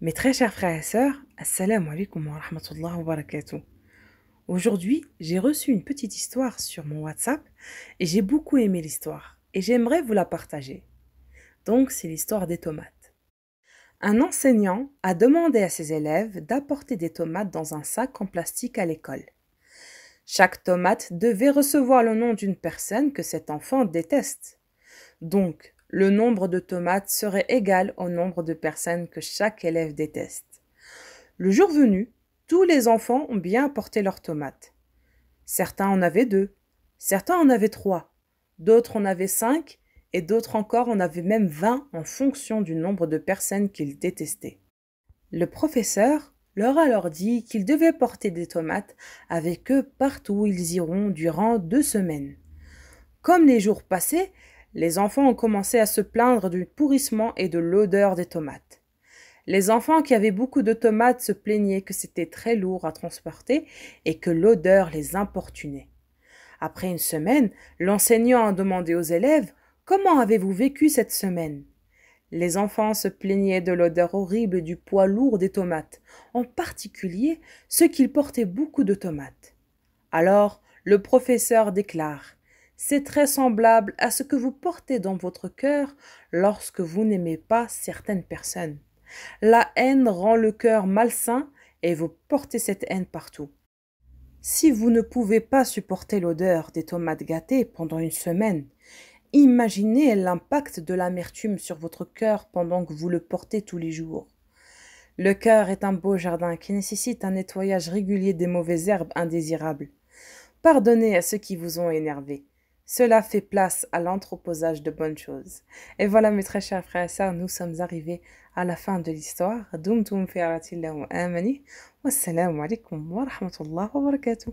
Mes très chers frères et sœurs, Assalamu alaikum wa rahmatullah wa barakatuh. Aujourd'hui, j'ai reçu une petite histoire sur mon WhatsApp et j'ai beaucoup aimé l'histoire et j'aimerais vous la partager. Donc, c'est l'histoire des tomates. Un enseignant a demandé à ses élèves d'apporter des tomates dans un sac en plastique à l'école. Chaque tomate devait recevoir le nom d'une personne que cet enfant déteste. Donc, le nombre de tomates serait égal au nombre de personnes que chaque élève déteste. Le jour venu, tous les enfants ont bien apporté leurs tomates. Certains en avaient 2, certains en avaient 3, d'autres en avaient 5 et d'autres encore en avaient même 20 en fonction du nombre de personnes qu'ils détestaient. Le professeur leur a alors dit qu'ils devaient porter des tomates avec eux partout où ils iront durant 2 semaines. Comme les jours passaient, les enfants ont commencé à se plaindre du pourrissement et de l'odeur des tomates. Les enfants qui avaient beaucoup de tomates se plaignaient que c'était très lourd à transporter et que l'odeur les importunait. Après une semaine, l'enseignant a demandé aux élèves: comment avez-vous vécu cette semaine? Les enfants se plaignaient de l'odeur horrible du poids lourd des tomates, en particulier ceux qui portaient beaucoup de tomates. Alors, le professeur déclare: c'est très semblable à ce que vous portez dans votre cœur lorsque vous n'aimez pas certaines personnes. La haine rend le cœur malsain et vous portez cette haine partout. Si vous ne pouvez pas supporter l'odeur des tomates gâtées pendant une semaine, imaginez l'impact de l'amertume sur votre cœur pendant que vous le portez tous les jours. Le cœur est un beau jardin qui nécessite un nettoyage régulier des mauvaises herbes indésirables. Pardonnez à ceux qui vous ont énervé. Cela fait place à l'entreposage de bonnes choses. Et voilà, mes très chers frères et sœurs, nous sommes arrivés à la fin de l'histoire. Dumtum fi amatillah wa amani. Wassalamu alaikum wa rahmatullah wa barakatuh.